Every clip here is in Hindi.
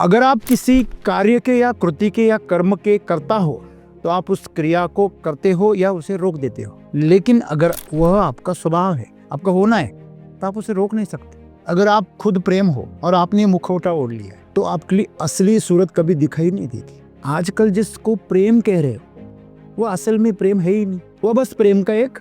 अगर आप किसी कार्य के या कृति के या कर्म के करता हो तो आप उस क्रिया को करते हो या उसे रोक देते हो। लेकिन अगर वह आपका स्वभाव है, आपका होना है, तो आप उसे रोक नहीं सकते। अगर आप खुद प्रेम हो और आपने मुखौटा ओढ़ लिया है तो आपके लिए असली सूरत कभी दिखाई नहीं देती। आजकल जिसको प्रेम कह रहे हो वो असल में प्रेम है ही नहीं, वो बस प्रेम का एक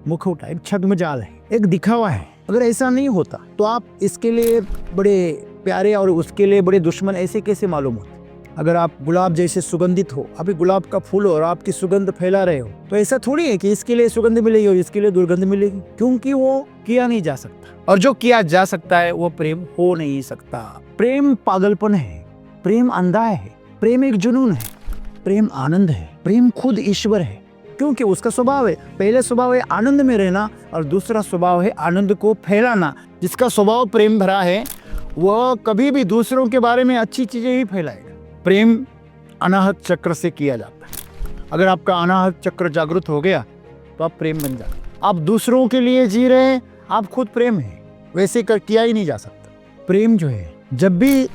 मुखौटा, एक छद्म मजाल है, एक दिखावा है। अगर ऐसा नहीं होता तो आप इसके लिए बड़े प्यारे और उसके लिए बड़े दुश्मन ऐसे कैसे मालूम होते। अगर आप गुलाब जैसे सुगंधित हो, अभी गुलाब का फूल हो और आपकी सुगंध फैला रहे हो, तो ऐसा थोड़ी है कि इसके लिए सुगंध मिलेगी और इसके लिए दुर्गंध मिलेगी, क्योंकि वो किया नहीं जा सकता। और जो किया जा सकता है वो प्रेम हो नहीं सकता। प्रेम पागलपन है, प्रेम अंधा है, प्रेम एक जुनून है, प्रेम आनंद है, प्रेम खुद ईश्वर है, क्योंकि उसका स्वभाव है। पहले स्वभाव है आनंद में रहना और दूसरा स्वभाव है आनंद को फैलाना। जिसका स्वभाव प्रेम भरा है वह कभी भी दूसरों के बारे में अच्छी चीजें ही फैलाएगा। प्रेम अनाहत चक्र से किया जाता है। अगर आपका अनाहत चक्र जागृत हो गया तो आप प्रेम बन जाते। आप दूसरों के लिए जी रहे हैं, आप खुद प्रेम है, वैसे कर किया ही नहीं जा सकता। प्रेम जो है जब भी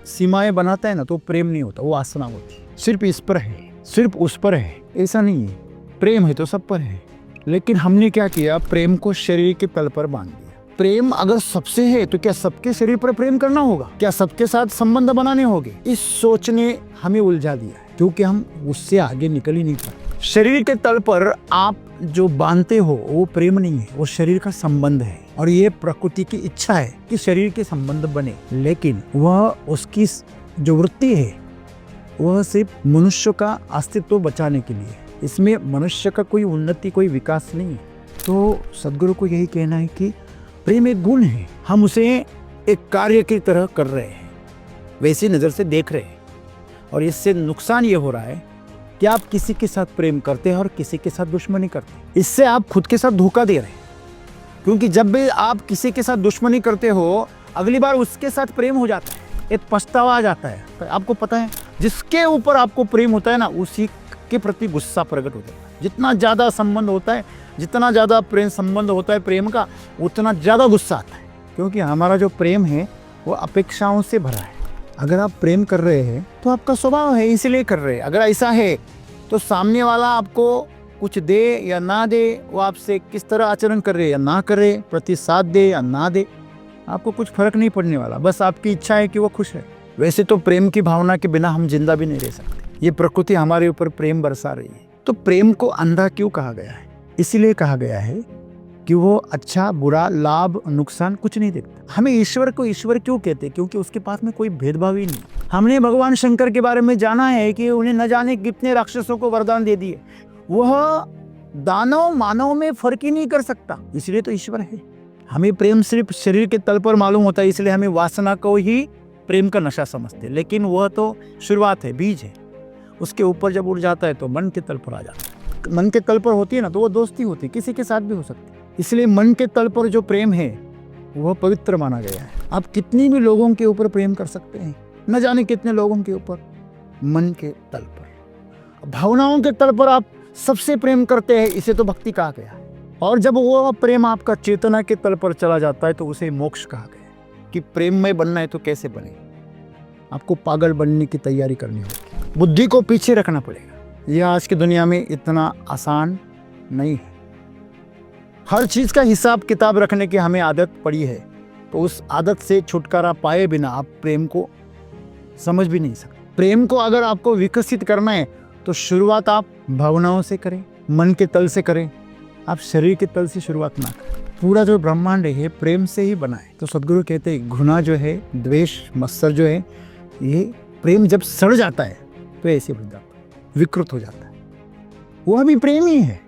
सीमाएं बनाता है ना तो प्रेम नहीं होता, वो आसना होती है। सिर्फ इस पर है, सिर्फ उस पर है, ऐसा नहीं है। प्रेम है तो सब पर है। लेकिन हमने क्या किया, प्रेम को शरीर के तल पर बांध दिया। प्रेम अगर सबसे है तो क्या सबके शरीर पर प्रेम करना होगा, क्या सबके साथ संबंध बनाने होंगे। इस सोच ने हमें उलझा दिया है, क्योंकि हम उससे आगे निकल ही नहीं पाते। शरीर के तल पर आप जो बांधते हो वो प्रेम नहीं है, वो शरीर का संबंध है। और ये प्रकृति की इच्छा है कि शरीर के संबंध बने, लेकिन वह उसकी जो वृत्ति है वह सिर्फ मनुष्य का अस्तित्व बचाने के लिए। इसमें मनुष्य का कोई उन्नति, कोई विकास नहीं है। तो सदगुरु को यही कहना है कि प्रेम एक गुण है, हम उसे एक कार्य की तरह कर रहे हैं, वैसी नज़र से देख रहे हैं। और इससे नुकसान ये हो रहा है कि आप किसी के साथ प्रेम करते हैं और किसी के साथ दुश्मनी करते हैं। इससे आप खुद के साथ धोखा दे रहे हैं, क्योंकि जब भी आप किसी के साथ दुश्मनी करते हो अगली बार उसके साथ प्रेम हो जाता है, एक पछतावा आ जाता है। तो आपको पता है जिसके ऊपर आपको प्रेम होता है ना उसी के प्रति गुस्सा प्रकट हो जाता है। जितना ज़्यादा संबंध होता है, जितना ज़्यादा प्रेम संबंध होता है प्रेम का, उतना ज़्यादा गुस्सा आता है, क्योंकि हमारा जो प्रेम है वो अपेक्षाओं से भरा है। अगर आप प्रेम कर रहे हैं तो आपका स्वभाव है, इसलिए कर रहे हैं। अगर ऐसा है तो सामने वाला आपको कुछ दे या ना दे, वो आपसे किस तरह आचरण कर रहे या ना करे, प्रतिसाद दे या ना दे, आपको कुछ फर्क नहीं पड़ने वाला। बस आपकी इच्छा है कि वो खुश है। वैसे तो प्रेम की भावना के बिना हम जिंदा भी नहीं रह सकते। ये प्रकृति हमारे ऊपर प्रेम बरसा रही है। तो प्रेम को अंधा क्यों कहा गया है? इसलिए कहा गया है कि वो अच्छा बुरा, लाभ नुकसान कुछ नहीं देखता। हमें ईश्वर को ईश्वर क्यों कहते हैं? क्योंकि उसके पास में कोई भेदभाव ही नहीं। हमने भगवान शंकर के बारे में जाना है कि उन्हें न जाने कितने राक्षसों को वरदान दे दिए। वह दानव मानव में फर्क ही नहीं कर सकता, इसलिए तो ईश्वर है। हमें प्रेम सिर्फ शरीर के तल पर मालूम होता है, इसलिए हमें वासना को ही प्रेम का नशा समझते। लेकिन वह तो शुरुआत है, बीज है। उसके ऊपर जब उड़ जाता है तो मन के तल पर आ जाता है। मन के तल पर होती है ना तो वो दोस्ती होती है, किसी के साथ भी हो सकती है। इसलिए मन के तल पर जो प्रेम है वह पवित्र माना गया है। आप कितनी भी लोगों के ऊपर प्रेम कर सकते हैं, न जाने कितने लोगों के ऊपर, मन के तल पर। भावनाओं के तल पर आप सबसे प्रेम करते हैं, इसे तो भक्ति कहा गया। और जब वो प्रेम आपका चेतना के तल पर चला जाता है तो उसे मोक्ष कहा गया। कि प्रेम में बनना है तो कैसे बने, आपको पागल बनने की तैयारी करनी होगी, बुद्धि को पीछे रखना पड़ेगा। यह आज की दुनिया में इतना आसान नहीं है। हर चीज का हिसाब किताब रखने की हमें आदत पड़ी है, तो उस आदत से छुटकारा पाए बिना आप प्रेम को समझ भी नहीं सकते। प्रेम को अगर आपको विकसित करना है तो शुरुआत आप भावनाओं से करें, मन के तल से करें। आप शरीर के तल से शुरुआत ना करें। पूरा जो ब्रह्मांड है प्रेम से ही बना है। तो सदगुरु कहते हैं घृणा जो है, द्वेष, मत्सर जो है, ये प्रेम जब सड़ जाता है तो ऐसे बन जाता है, विकृत हो जाता है। वह भी प्रेम ही है,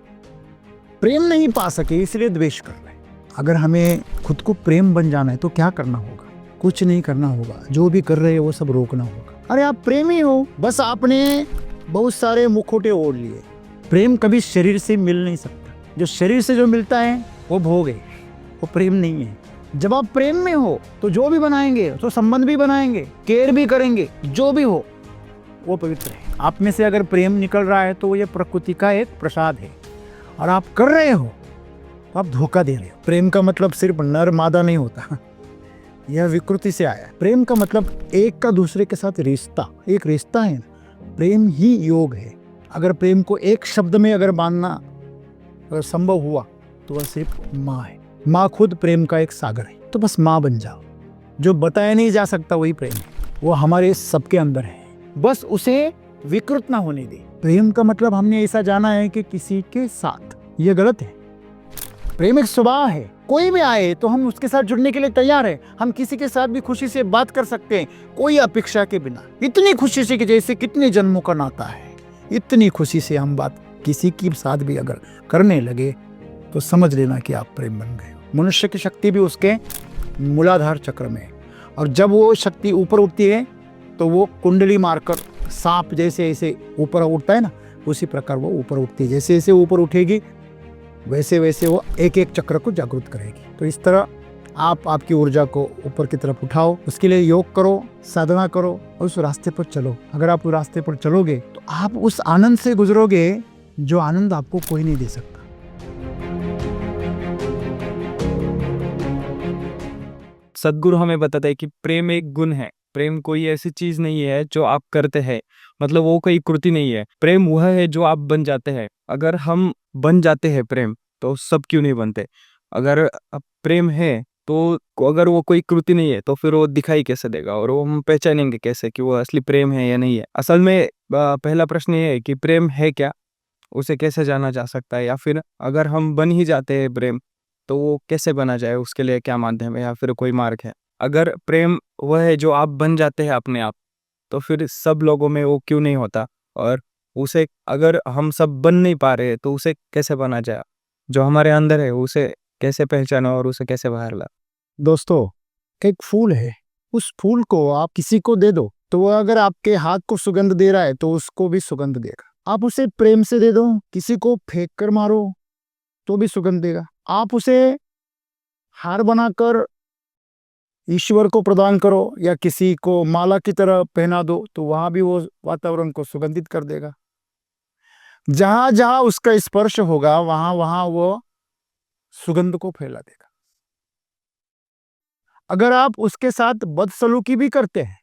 प्रेम नहीं पा सके इसलिए द्वेष कर रहे हैं। अगर हमें खुद को प्रेम बन जाना है तो क्या करना होगा? कुछ नहीं करना होगा, जो भी कर रहे हैं वो सब रोकना होगा। अरे आप प्रेमी हो, बस आपने बहुत सारे मुखौटे ओढ़ लिए। प्रेम कभी शरीर से मिल नहीं सकता। जो शरीर से जो मिलता है वो भोग है, वो प्रेम नहीं है। जब आप प्रेम में हो तो जो भी बनाएंगे तो संबंध भी बनाएंगे, केयर भी करेंगे, जो भी हो वो पवित्र है। आप में से अगर प्रेम निकल रहा है तो ये प्रकृति का एक प्रसाद है, और आप कर रहे हो तो आप धोखा दे रहे हो। प्रेम का मतलब सिर्फ नर मादा नहीं होता। यह विकृति से आया है। प्रेम का मतलब एक का दूसरे के साथ रिश्ता, एक रिश्ता है ना। प्रेम ही योग है। अगर प्रेम को एक शब्द में अगर मानना अगर संभव हुआ तो वह सिर्फ माँ है। माँ खुद प्रेम का एक सागर है, तो बस माँ बन जाओ। जो बताया नहीं जा सकता वही प्रेम है, वो हमारे सबके अंदर है, बस उसे विकृत ना होने दे। प्रेम का मतलब हमने ऐसा जाना है कि किसी के साथ, ये गलत है। प्रेम एक स्वभाव है, कोई भी आए तो हम उसके साथ जुड़ने के लिए तैयार है। हम किसी के साथ भी खुशी से बात कर सकते हैं, कोई अपेक्षा के बिना, इतनी खुशी से कि जैसे कितने जन्मों का नाता है। इतनी खुशी से हम बात किसी के साथ भी अगर करने लगे तो समझ लेना कि आप प्रेम बन गए। मनुष्य की शक्ति भी उसके मूलाधार चक्र में है, और जब वो शक्ति ऊपर उठती है तो वो कुंडली मारकर सांप जैसे ऐसे ऊपर उठता है ना, उसी प्रकार वो ऊपर उठती है। जैसे जैसे ऊपर उठेगी वैसे वैसे वो एक एक चक्र को जागृत करेगी। तो इस तरह आप आपकी ऊर्जा को ऊपर की तरफ उठाओ, उसके लिए योग करो, साधना करो और उस रास्ते पर चलो। अगर आप उस रास्ते पर चलोगे तो आप उस आनंद से गुजरोगे जो आनंद आपको कोई नहीं दे सकता। सद्गुरु हमें बताता है कि प्रेम एक गुण है। प्रेम कोई ऐसी चीज नहीं है जो आप करते हैं, मतलब वो कोई कृति नहीं है। प्रेम वह है जो आप बन जाते हैं। अगर हम बन जाते हैं प्रेम, तो सब क्यों नहीं बनते। अगर प्रेम है तो अगर वो कोई कृति नहीं है तो फिर वो दिखाई कैसे देगा, और वो हम पहचानेंगे कैसे कि वो असली प्रेम है या नहीं है। असल में पहला प्रश्न ये है कि प्रेम है क्या, उसे कैसे जाना जा सकता है, या फिर अगर हम बन ही जाते हैं प्रेम तो वो कैसे बना जाए, उसके लिए क्या माध्यम है या फिर कोई मार्ग है। अगर प्रेम वह है जो आप बन जाते हैं अपने आप, तो फिर सब लोगों में वो क्यों नहीं होता, और उसे अगर हम सब बन नहीं पा रहे तो उसे कैसे बना जाए, जो हमारे अंदर है उसे कैसे पहचाना और उसे कैसे बाहर ला। दोस्तों, एक फूल है, उस फूल को आप किसी को दे दो तो वह अगर आपके हाथ को सुगंध दे रहा है तो उसको भी सुगंध देगा। आप उसे प्रेम से दे दो, किसी को फेंक कर मारो तो भी सुगंध देगा। आप उसे हार बनाकर ईश्वर को प्रदान करो या किसी को माला की तरह पहना दो तो वहां भी वो वातावरण को सुगंधित कर देगा। जहां जहां उसका स्पर्श होगा वहां वहां वो सुगंध को फैला देगा। अगर आप उसके साथ बदसलूकी भी करते हैं,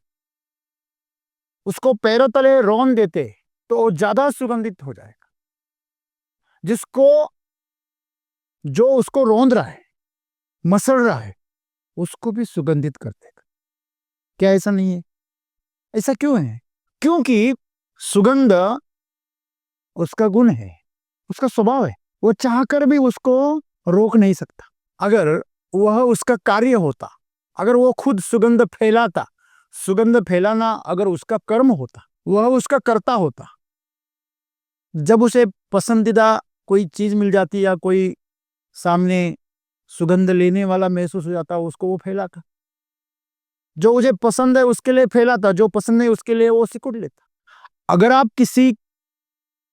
उसको पैरों तले रौंद देते, तो वो ज्यादा सुगंधित हो जाएगा। जिसको जो उसको रौंद रहा है, मसड़ रहा है, उसको भी सुगंधित कर देगा। क्या ऐसा नहीं है? ऐसा क्यों है? क्योंकि सुगंध उसका गुण है, उसका स्वभाव है। वो चाहकर भी उसको रोक नहीं सकता। अगर वह उसका कार्य होता, अगर वो खुद सुगंध फैलाता, सुगंध फैलाना अगर उसका कर्म होता, वह उसका कर्ता होता। जब उसे पसंदीदा कोई चीज मिल जाती या कोई सामने सुगंध लेने वाला महसूस हो जाता, उसको वो फैलाता। जो मुझे पसंद है उसके लिए फैलाता, जो पसंद नहीं उसके लिए वो सिकुड़ लेता। अगर आप किसी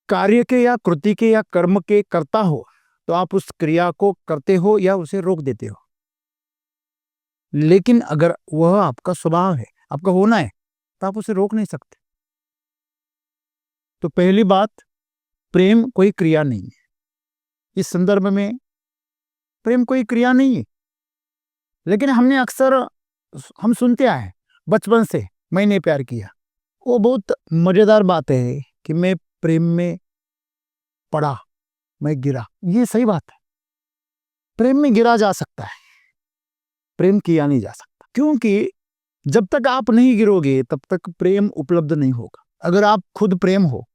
कार्य के या कृति के या कर्म के करता हो तो आप उस क्रिया को करते हो या उसे रोक देते हो। लेकिन अगर वह आपका स्वभाव है, आपका होना है, तो आप उसे रोक नहीं सकते। तो पहली बात, प्रेम कोई क्रिया नहीं है। इस संदर्भ में प्रेम कोई क्रिया नहीं है। लेकिन हमने अक्सर हम सुनते आए हैं बचपन से, मैंने प्यार किया। वो बहुत मजेदार बात है कि मैं प्रेम में पड़ा, मैं गिरा। ये सही बात है, प्रेम में गिरा जा सकता है, प्रेम किया नहीं जा सकता। क्योंकि जब तक आप नहीं गिरोगे तब तक प्रेम उपलब्ध नहीं होगा। अगर आप खुद प्रेम हो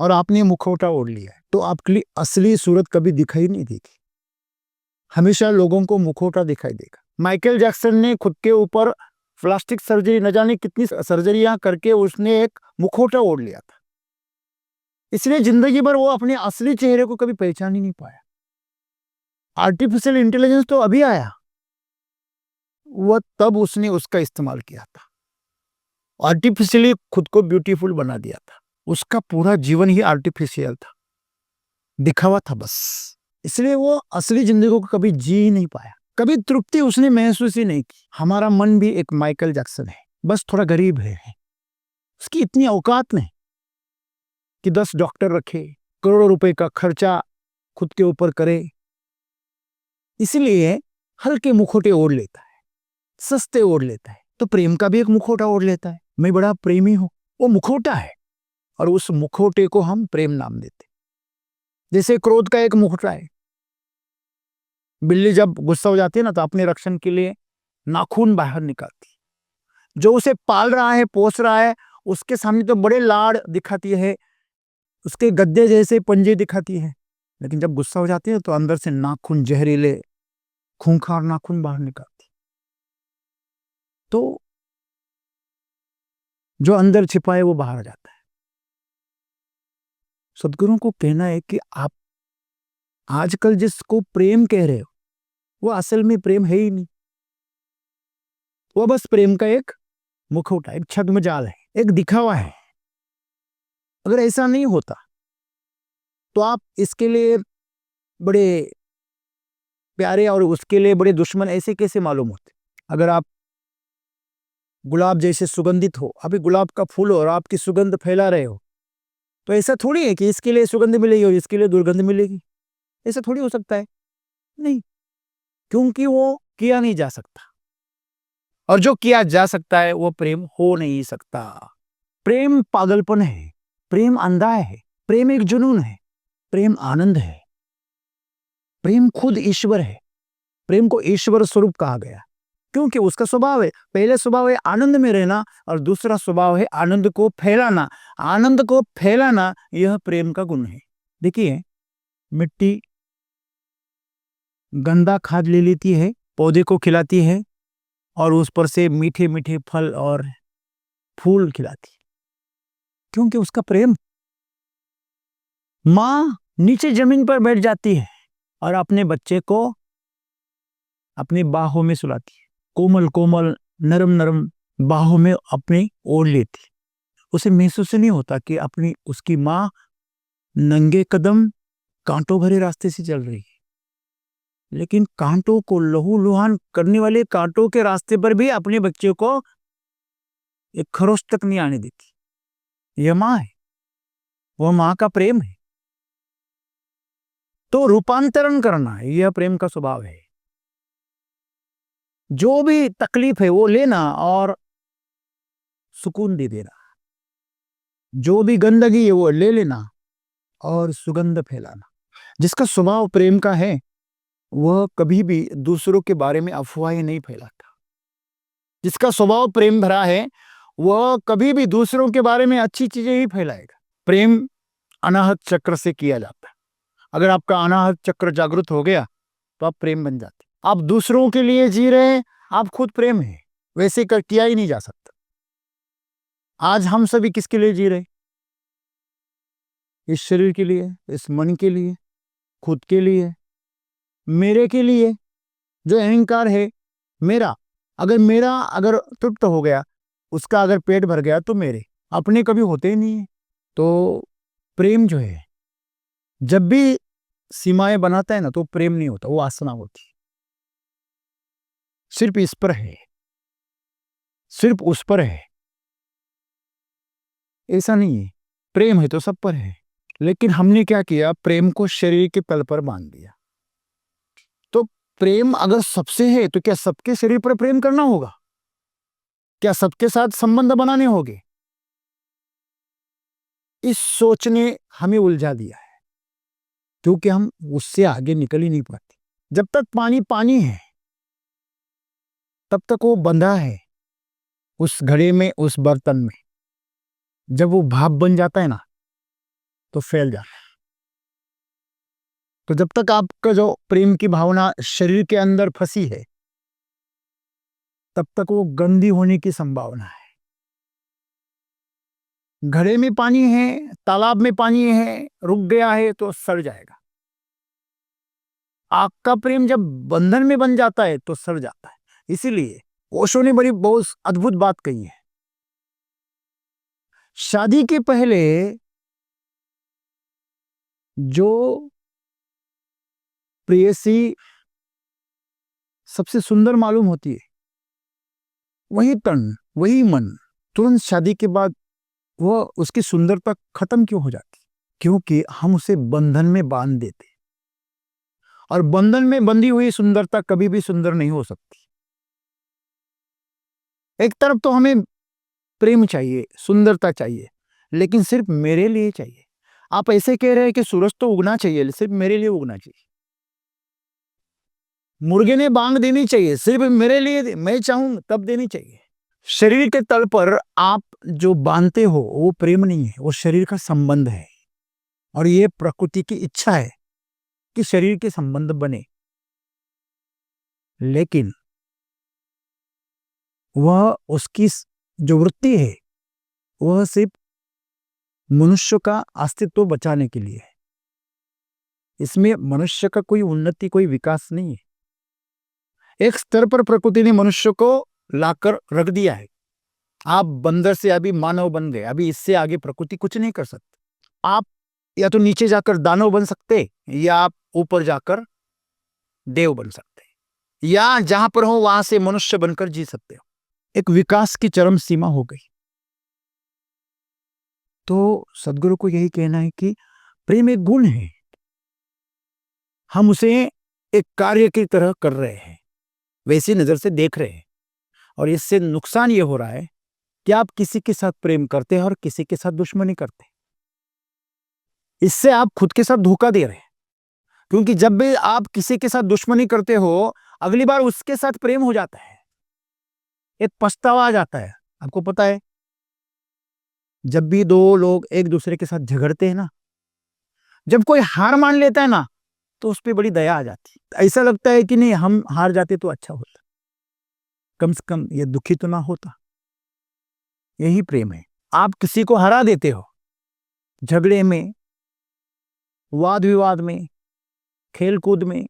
और आपने मुखौटा ओढ़ लिया है तो आपके लिए असली सूरत कभी दिखाई नहीं देगी। हमेशा लोगों को मुखौटा दिखाई देगा। माइकल जैक्सन ने खुद के ऊपर प्लास्टिक सर्जरी, न जाने कितनी सर्जरियां करके उसने एक मुखौटा ओढ़ लिया था। इसलिए जिंदगी भर वो अपने असली चेहरे को कभी पहचान ही नहीं पाया। आर्टिफिशियल इंटेलिजेंस तो अभी आया, वह तब उसने उसका इस्तेमाल किया था, आर्टिफिशियली खुद को ब्यूटीफुल बना दिया था। उसका पूरा जीवन ही आर्टिफिशियल था, दिखावा था बस। इसलिए वो असली जिंदगी को कभी जी ही नहीं पाया, कभी तृप्ति उसने महसूस ही नहीं की। हमारा मन भी एक माइकल जैक्सन है, बस थोड़ा गरीब है। उसकी इतनी औकात नहीं कि 10 डॉक्टर रखे, करोड़ों रुपए का खर्चा खुद के ऊपर करे, इसलिए हल्के मुखौटे ओढ़ लेता है। सस्ते ओढ़ लेता है, तो प्रेम का भी एक मुखौटा ओढ़ लेता है। मैं बड़ा प्रेमी हूं, वो मुखौटा है, और उस मुखौटे को हम प्रेम नाम देते। जैसे क्रोध का एक मुखौटा है। बिल्ली जब गुस्सा हो जाती है ना, तो अपने रक्षण के लिए नाखून बाहर निकालती है। जो उसे पाल रहा है, पोस रहा है, उसके सामने तो बड़े लाड़ दिखाती है, उसके गद्दे जैसे पंजे दिखाती है, लेकिन जब गुस्सा हो जाती है तो अंदर से नाखून, जहरीले खूंखार नाखून बाहर निकालती। तो जो अंदर छिपा है वो बाहर आ जाता है। सदगुरुओं को कहना है कि आप आजकल जिसको प्रेम कह रहे हो, वो असल में प्रेम है ही नहीं। वो बस प्रेम का एक मुखौटा, एक छद्मजाल है, एक दिखावा है। अगर ऐसा नहीं होता तो आप इसके लिए बड़े प्यारे और उसके लिए बड़े दुश्मन ऐसे कैसे मालूम होते? अगर आप गुलाब जैसे सुगंधित हो, अभी गुलाब का फूल हो और आपकी सुगंध फैला रहे हो, तो ऐसा थोड़ी है कि इसके लिए सुगंध मिलेगी और इसके लिए दुर्गंध मिलेगी। ऐसा थोड़ी हो सकता है, नहीं, क्योंकि वो किया नहीं जा सकता, और जो किया जा सकता है वो प्रेम हो नहीं सकता। प्रेम पागलपन है, प्रेम अंधा है, प्रेम एक जुनून है, प्रेम आनंद है, प्रेम खुद ईश्वर है। प्रेम को ईश्वर स्वरूप कहा गया क्योंकि उसका स्वभाव है, पहले स्वभाव है आनंद में रहना, और दूसरा स्वभाव है आनंद को फैलाना। आनंद को फैलाना यह प्रेम का गुण है। देखिए, मिट्टी गंदा खाद ले लेती है, पौधे को खिलाती है, और उस पर से मीठे मीठे फल और फूल खिलाती है, क्योंकि उसका प्रेम। माँ नीचे जमीन पर बैठ जाती है और अपने बच्चे को अपनी बाहों में सुलाती है, कोमल कोमल नरम नरम बाहों में अपने ओढ़ लेती। उसे महसूस नहीं होता कि अपनी उसकी माँ नंगे कदम कांटों भरे रास्ते से चल रही है, लेकिन कांटों को लहूलुहान करने वाले कांटों के रास्ते पर भी अपने बच्चे को एक खरोच तक नहीं आने देती। यह माँ है, वह माँ का प्रेम है। तो रूपांतरण करना यह प्रेम का स्वभाव है। जो भी तकलीफ है वो लेना और सुकून दे देना, जो भी गंदगी है वो ले लेना और सुगंध फैलाना। जिसका स्वभाव प्रेम का है वह कभी भी दूसरों के बारे में अफवाहें नहीं फैलाता। जिसका स्वभाव प्रेम भरा है वह कभी भी दूसरों के बारे में अच्छी चीजें ही फैलाएगा। प्रेम अनाहत चक्र से किया जाता है। अगर आपका अनाहत चक्र जागृत हो गया तो आप प्रेम बन जाते। आप दूसरों के लिए जी रहे हैं, आप खुद प्रेम है, वैसे कर किया ही नहीं जा सकता। आज हम सभी किसके लिए जी रहे? इस शरीर के लिए, इस मन के लिए, खुद के लिए, मेरे के लिए। जो अहंकार है मेरा, अगर तृप्त हो गया, उसका अगर पेट भर गया तो मेरे अपने कभी होते ही नहीं है। तो प्रेम जो है जब भी सीमाएं बनाता है ना, तो प्रेम नहीं होता, वो आसना होती। सिर्फ इस पर है, सिर्फ उस पर है, ऐसा नहीं है। प्रेम है तो सब पर है, लेकिन हमने क्या किया, प्रेम को शरीर के तल पर बांध दिया। तो प्रेम अगर सबसे है तो क्या सबके शरीर पर प्रेम करना होगा? क्या सबके साथ संबंध बनाने होंगे? इस सोच ने हमें उलझा दिया है, क्योंकि हम उससे आगे निकल ही नहीं पाते। जब तक पानी पानी है तब तक वो बंधा है उस घड़े में, उस बर्तन में। जब वो भाप बन जाता है ना, तो फैल जाता है। तो जब तक आपका जो प्रेम की भावना शरीर के अंदर फंसी है, तब तक वो गंदी होने की संभावना है। घड़े में पानी है, तालाब में पानी है, रुक गया है तो सड़ जाएगा। आग का प्रेम जब बंधन में बन जाता है तो सड़ जाता है। इसीलिए ओशो ने बहुत अद्भुत बात कही है। शादी के पहले जो प्रेयसी सबसे सुंदर मालूम होती है, वही तन, वही मन तुरंत शादी के बाद वह उसकी सुंदरता खत्म क्यों हो जाती? क्योंकि हम उसे बंधन में बांध देते, और बंधन में बंधी हुई सुंदरता कभी भी सुंदर नहीं हो सकती। एक तरफ तो हमें प्रेम चाहिए, सुंदरता चाहिए, लेकिन सिर्फ मेरे लिए चाहिए। आप ऐसे कह रहे हैं कि सूरज तो उगना चाहिए, सिर्फ मेरे लिए उगना चाहिए। मुर्गे ने बांग देनी चाहिए, सिर्फ मेरे लिए, मैं चाहूं तब देनी चाहिए। शरीर के तल पर आप जो बांधते हो वो प्रेम नहीं है, वो शरीर का संबंध है। और ये प्रकृति की इच्छा है कि शरीर के संबंध बने, लेकिन वह उसकी जो वृत्ति है वह सिर्फ मनुष्य का अस्तित्व बचाने के लिए है। इसमें मनुष्य का कोई उन्नति, कोई विकास नहीं है। एक स्तर पर प्रकृति ने मनुष्य को लाकर रख दिया है। आप बंदर से अभी मानव बन गए, अभी इससे आगे प्रकृति कुछ नहीं कर सकती। आप या तो नीचे जाकर दानव बन सकते, या आप ऊपर जाकर देव बन सकते, या जहां पर हो वहां से मनुष्य बनकर जी सकते हो। एक विकास की चरम सीमा हो गई। तो सदगुरु को यही कहना है कि प्रेम एक गुण है, हम उसे एक कार्य की तरह कर रहे हैं, वैसी नजर से देख रहे हैं। और इससे नुकसान ये हो रहा है कि आप किसी के साथ प्रेम करते हैं और किसी के साथ दुश्मनी करते हैं। इससे आप खुद के साथ धोखा दे रहे हैं, क्योंकि जब भी आप किसी के साथ दुश्मनी करते हो, अगली बार उसके साथ प्रेम हो जाता है, एक पछतावा आ जाता है। आपको पता है, जब भी दो लोग एक दूसरे के साथ झगड़ते हैं ना, जब कोई हार मान लेता है ना, तो उस पर बड़ी दया आ जाती है। ऐसा लगता है कि नहीं, हम हार जाते तो अच्छा होता, कम से कम ये दुखी तो ना होता। यही प्रेम है। आप किसी को हरा देते हो झगड़े में, वाद विवाद में, खेल कूद में,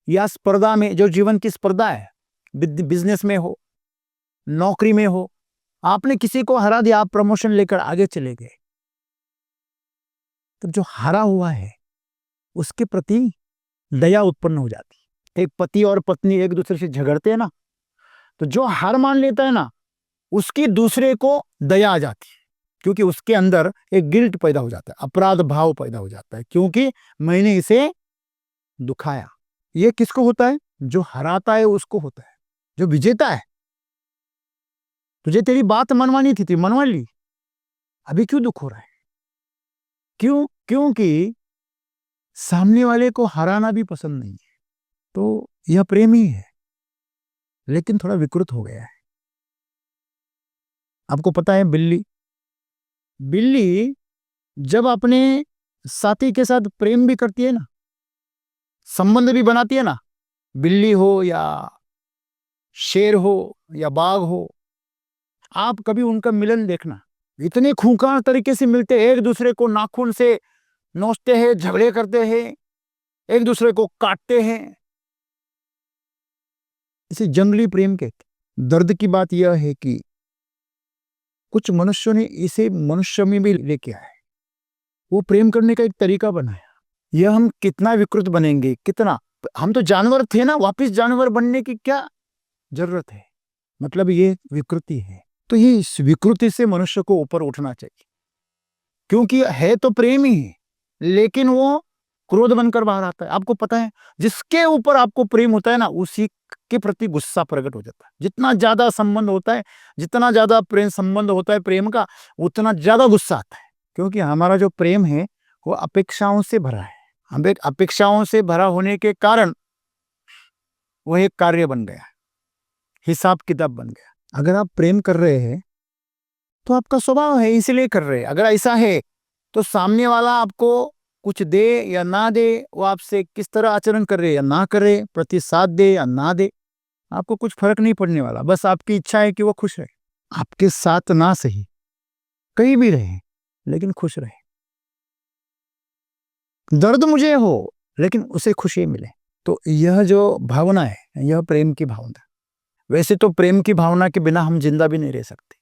या स्पर्धा में, जो जीवन की स्पर्धा है, बिजनेस में हो, नौकरी में हो, आपने किसी को हरा दिया, आप प्रमोशन लेकर आगे चले गए, तो जो हारा हुआ है उसके प्रति दया उत्पन्न हो जाती है। एक पति और पत्नी एक दूसरे से झगड़ते हैं ना, तो जो हार मान लेता है ना, उसकी दूसरे को दया आ जाती है, क्योंकि उसके अंदर एक गिल्ट पैदा हो जाता है, अपराध भाव पैदा हो जाता है, क्योंकि मैंने इसे दुखाया। ये किसको होता है? जो हराता है उसको होता है। जो विजेता है, तुझे तेरी बात मनवानी थी मनवा ली, अभी क्यों दुख हो रहा है? क्यों? क्योंकि सामने वाले को हराना भी पसंद नहीं है। तो यह प्रेम ही है, लेकिन थोड़ा विकृत हो गया है। आपको पता है, बिल्ली जब अपने साथी के साथ प्रेम भी करती है ना, संबंध भी बनाती है ना, बिल्ली हो या शेर हो या बाघ हो, आप कभी उनका मिलन देखना, इतने खूंखार तरीके से मिलते हैं, एक दूसरे को नाखून से नोचते हैं, झगड़े करते हैं, एक दूसरे को काटते हैं। इसे जंगली प्रेम कहते। दर्द की बात यह है कि कुछ मनुष्यों ने इसे मनुष्य में भी लेके आए, वो प्रेम करने का एक तरीका बनाया। यह हम कितना विकृत बनेंगे, कितना। हम तो जानवर थे ना, वापस जानवर बनने की क्या जरूरत है? मतलब ये विकृति है। तो ये इस विकृति से मनुष्य को ऊपर उठना चाहिए, क्योंकि है तो प्रेम ही है, लेकिन वो क्रोध बनकर बाहर आता है। आपको पता है, जिसके ऊपर आपको प्रेम होता है ना, उसी के प्रति गुस्सा प्रकट हो जाता है। जितना ज्यादा संबंध होता है, जितना ज्यादा प्रेम संबंध होता है प्रेम का, उतना ज्यादा गुस्सा आता है, क्योंकि हमारा जो प्रेम है वो अपेक्षाओं से भरा है। हम एक अपेक्षाओं से भरा होने के कारण वह एक कार्य बन गया, हिसाब किताब बन गया। अगर आप प्रेम कर रहे हैं तो आपका स्वभाव है, इसलिए कर रहे हैं। अगर ऐसा है तो सामने वाला आपको कुछ दे या ना दे, वो आपसे किस तरह आचरण कर रहे या ना करे, प्रतिसाद दे या ना दे, आपको कुछ फर्क नहीं पड़ने वाला। बस आपकी इच्छा है कि वो खुश रहे, आपके साथ ना सही, कहीं भी रहे, लेकिन खुश रहे। दर्द मुझे हो, लेकिन उसे खुशी मिले। तो यह जो भावना है, यह प्रेम की भावना। वैसे तो प्रेम की भावना के बिना हम जिंदा भी नहीं रह सकते।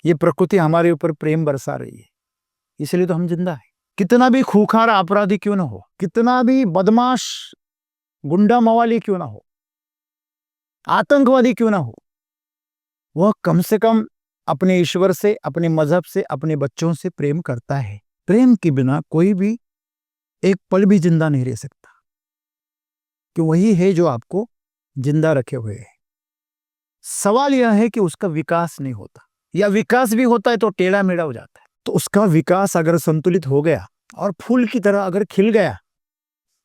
ये प्रकृति हमारे ऊपर प्रेम बरसा रही है, इसलिए तो हम जिंदा है। कितना भी खूंखार अपराधी क्यों ना हो, कितना भी बदमाश गुंडा मवाली क्यों ना हो, आतंकवादी क्यों ना हो, वह कम से कम अपने ईश्वर से, अपने मजहब से, अपने बच्चों से प्रेम करता है। प्रेम के बिना कोई भी एक पल भी जिंदा नहीं रह सकता, कि वही है जो आपको जिंदा रखे हुए है। सवाल यह है कि उसका विकास नहीं होता, या विकास भी होता है तो टेढ़ा मेढ़ा हो जाता है। तो उसका विकास अगर संतुलित हो गया और फूल की तरह अगर खिल गया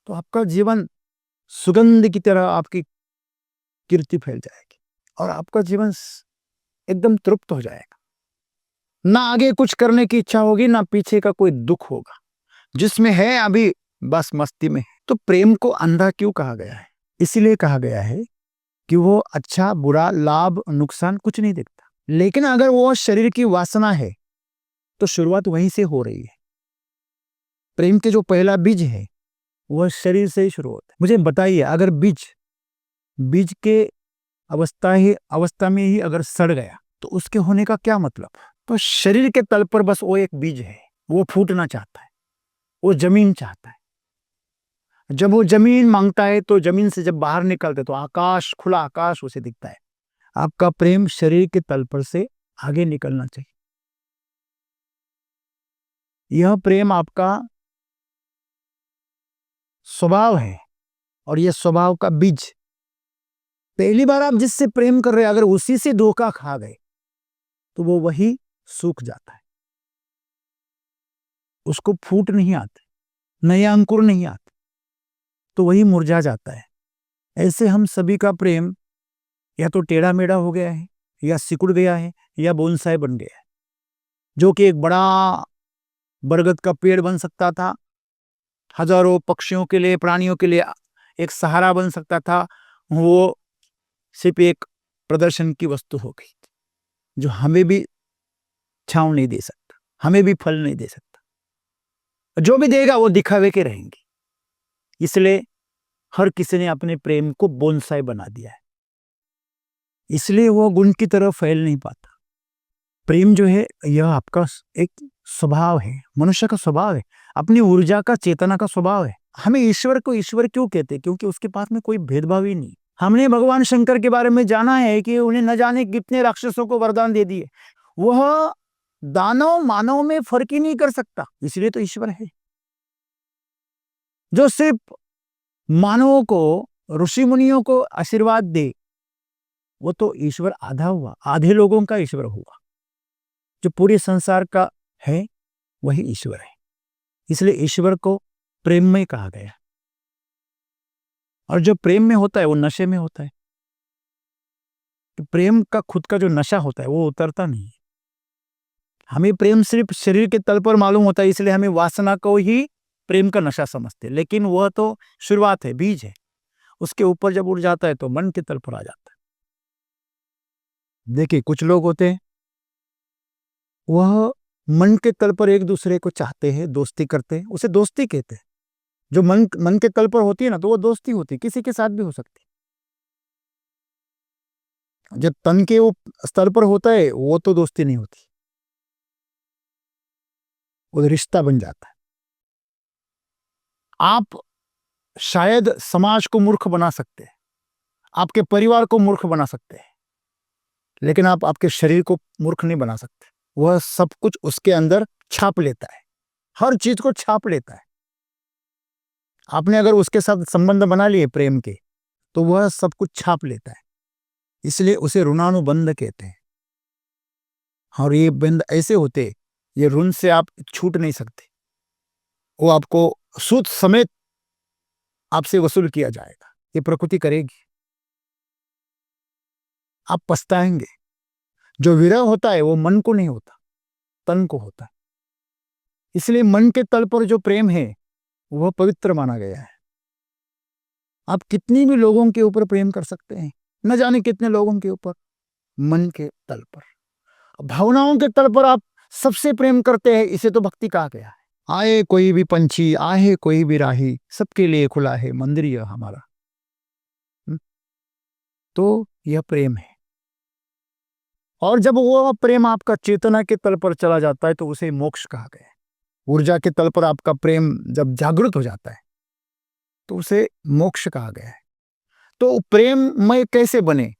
तो आपका जीवन सुगंध की तरह आपकी कीर्ति फैल जाएगी और आपका जीवन एकदम तृप्त हो जाएगा। ना आगे कुछ करने की इच्छा होगी, ना पीछे का कोई दुख होगा। जिसमें है अभी बस मस्ती में। तो प्रेम को अंधा क्यों कहा गया है? इसीलिए कहा गया है कि वो अच्छा बुरा लाभ नुकसान कुछ नहीं देखता। लेकिन अगर वो शरीर की वासना है तो शुरुआत वहीं से हो रही है। प्रेम के जो पहला बीज है वह शरीर से ही शुरू होता है। मुझे बताइए, अगर बीज के अवस्था में ही अगर सड़ गया तो उसके होने का क्या मतलब? तो शरीर के तल पर बस वो एक बीज है, वो फूटना चाहता है, वो जमीन चाहता है। जब वो जमीन मांगता है तो जमीन से जब बाहर निकलते तो आकाश, खुला आकाश उसे दिखता है। आपका प्रेम शरीर के तल पर से आगे निकलना चाहिए। यह प्रेम आपका स्वभाव है और यह स्वभाव का बीज। पहली बार आप जिससे प्रेम कर रहे हैं, अगर उसी से धोखा खा गए तो वो वही सूख जाता है, उसको फूट नहीं आते, नए अंकुर नहीं आते, तो वही मुरझा जाता है। ऐसे हम सभी का प्रेम या तो टेढ़ा मेढ़ा हो गया है, या सिकुड़ गया है, या बोनसाई बन गया है। जो कि एक बड़ा बरगद का पेड़ बन सकता था, हजारों पक्षियों के लिए, प्राणियों के लिए एक सहारा बन सकता था, वो सिर्फ एक प्रदर्शन की वस्तु हो गई, जो हमें भी छांव नहीं दे सकता, हमें भी फल नहीं दे सकता। जो भी देगा वो दिखावे के रहेंगे। इसलिए हर किसी ने अपने प्रेम को बोनसाई बना दिया है, इसलिए वो गुण की तरह फैल नहीं पाता। प्रेम जो है यह आपका एक स्वभाव है, मनुष्य का स्वभाव है, अपनी ऊर्जा का, चेतना का स्वभाव है। हमें ईश्वर को ईश्वर क्यों कहते हैं? क्योंकि उसके पास में कोई भेदभाव ही नहीं। हमने भगवान शंकर के बारे में जाना है कि उन्हें न जाने कितने राक्षसों को वरदान दे दिए। वह दानव मानव में फर्क ही नहीं कर सकता, इसलिए तो ईश्वर है। जो सिर्फ मानवों को, ऋषि मुनियों को आशीर्वाद दे, वो तो ईश्वर आधा हुआ, आधे लोगों का ईश्वर हुआ। जो पूरे संसार का है वही ईश्वर है। इसलिए ईश्वर को प्रेममय कहा गया। और जो प्रेम में होता है वो नशे में होता है। तो प्रेम का खुद का जो नशा होता है वो उतरता नहीं है। हमें प्रेम सिर्फ शरीर के तल पर मालूम होता है, इसलिए हमें वासना को ही प्रेम का नशा समझते हैं। लेकिन वह तो शुरुआत है, बीज है। उसके ऊपर जब उड़ जाता है तो मन के तल पर आ जाता है। देखिए, कुछ लोग होते हैं, वह मन के तल पर एक दूसरे को चाहते हैं, दोस्ती करते हैं, उसे दोस्ती कहते हैं। जो मन के तल पर होती है ना, तो वो दोस्ती होती है, किसी के साथ भी हो सकती है। जब तन के वो स्तर पर होता है वो तो दोस्ती नहीं होती, वो रिश्ता बन जाता है। आप शायद समाज को मूर्ख बना सकते हैं, आपके परिवार को मूर्ख बना सकते हैं, लेकिन आप आपके शरीर को मूर्ख नहीं बना सकते। वह सब कुछ उसके अंदर छाप लेता है, हर चीज को छाप लेता है। आपने अगर उसके साथ संबंध बना लिए प्रेम के, तो वह सब कुछ छाप लेता है। इसलिए उसे ऋणानुबंध कहते हैं। और ये बंध ऐसे होते, ये ऋण से आप छूट नहीं सकते, वो आपको सूद समेत आपसे वसूल किया जाएगा। ये प्रकृति करेगी, आप पछताएंगे। जो विरह होता है वो मन को नहीं होता, तन को होता है। इसलिए मन के तल पर जो प्रेम है वह पवित्र माना गया है। आप कितनी भी लोगों के ऊपर प्रेम कर सकते हैं, न जाने कितने लोगों के ऊपर, मन के तल पर, भावनाओं के तल पर आप सबसे प्रेम करते हैं। इसे तो भक्ति कहा गया है। आए कोई भी पंछी, आए कोई भी राही, सबके लिए खुला है मंदिर यह हमारा। तो यह प्रेम है। और जब वो प्रेम आपका चेतना के तल पर चला जाता है तो उसे मोक्ष कहा गया है। ऊर्जा के तल पर आपका प्रेम जब जागृत हो जाता है तो उसे मोक्ष कहा गया है। तो प्रेममय कैसे बने?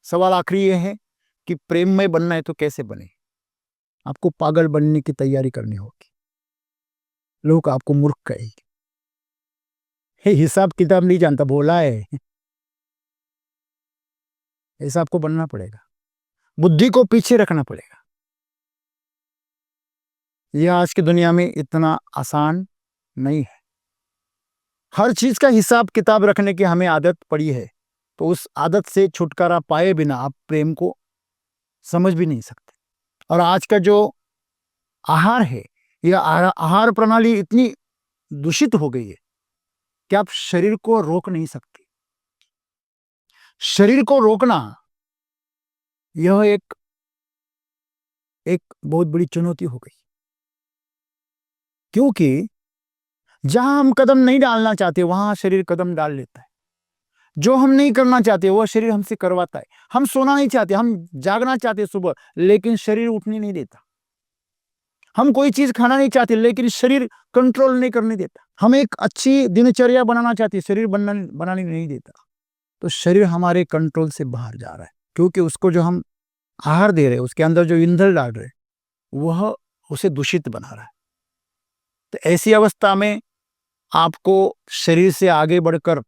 सवाल आखिरी ये है कि प्रेममय बनना है तो कैसे बने? आपको पागल बनने की तैयारी करनी होगी। लोग आपको मूर्ख कहेंगे, हे हिसाब किताब नहीं जानता, भोला है। ऐसा आपको बनना पड़ेगा, बुद्धि को पीछे रखना पड़ेगा। यह आज की दुनिया में इतना आसान नहीं है। हर चीज का हिसाब किताब रखने की हमें आदत पड़ी है, तो उस आदत से छुटकारा पाए बिना आप प्रेम को समझ भी नहीं सकते। और आज का जो आहार है, यह आहार प्रणाली इतनी दूषित हो गई है कि आप शरीर को रोक नहीं सकते। शरीर को रोकना यह एक बहुत बड़ी चुनौती हो गई, क्योंकि जहां हम कदम नहीं डालना चाहते वहां शरीर कदम डाल लेता है। जो हम नहीं करना चाहते वह शरीर हमसे करवाता है। हम सोना नहीं चाहते, हम जागना चाहते सुबह, लेकिन शरीर उठने नहीं देता। हम कोई चीज खाना नहीं चाहते, लेकिन शरीर कंट्रोल नहीं करने देता। हम एक अच्छी दिनचर्या बनाना चाहते, शरीर बनाने नहीं देता। तो शरीर हमारे कंट्रोल से बाहर जा रहा है, क्योंकि उसको जो हम आहार दे रहे हैं, उसके अंदर जो ईंधन डाल रहे हैं, वह उसे दूषित बना रहा है। तो ऐसी अवस्था में आपको शरीर से आगे बढ़कर,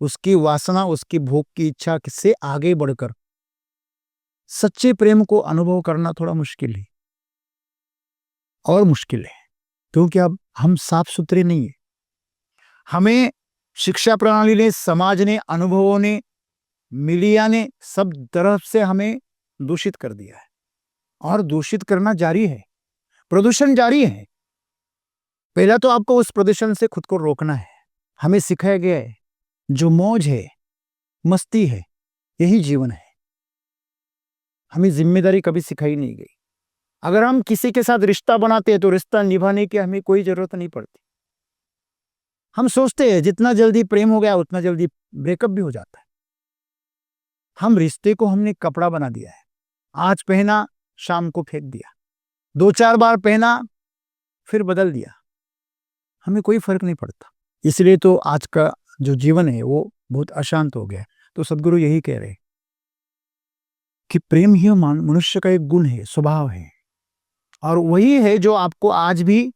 उसकी वासना, उसकी भोग की इच्छा से आगे बढ़कर सच्चे प्रेम को अनुभव करना थोड़ा मुश्किल है, और मुश्किल है, क्योंकि अब हम साफ सुथरे नहीं है। हमें शिक्षा प्रणाली ने, समाज ने, अनुभवों ने, मीडिया ने सब तरफ से हमें दूषित कर दिया है, और दूषित करना जारी है। प्रदूषण जारी है। पहला तो आपको उस प्रदूषण से खुद को रोकना है। हमें सिखाया गया है जो मौज है, मस्ती है, यही जीवन है। हमें जिम्मेदारी कभी सिखाई नहीं गई। अगर हम किसी के साथ रिश्ता बनाते हैं तो रिश्ता निभाने की हमें कोई जरूरत नहीं पड़ती। हम सोचते हैं जितना जल्दी प्रेम हो गया उतना जल्दी ब्रेकअप भी हो जाता है। हम रिश्ते को हमने कपड़ा बना दिया है। आज पहना, शाम को फेंक दिया, 2-4 बार पहना, फिर बदल दिया, हमें कोई फर्क नहीं पड़ता। इसलिए तो आज का जो जीवन है वो बहुत अशांत हो गया। तो सद्गुरु यही कह रहे कि प्रेम ही मनुष्य का एक गुण है, स्वभाव है, और वही है जो आपको आज भी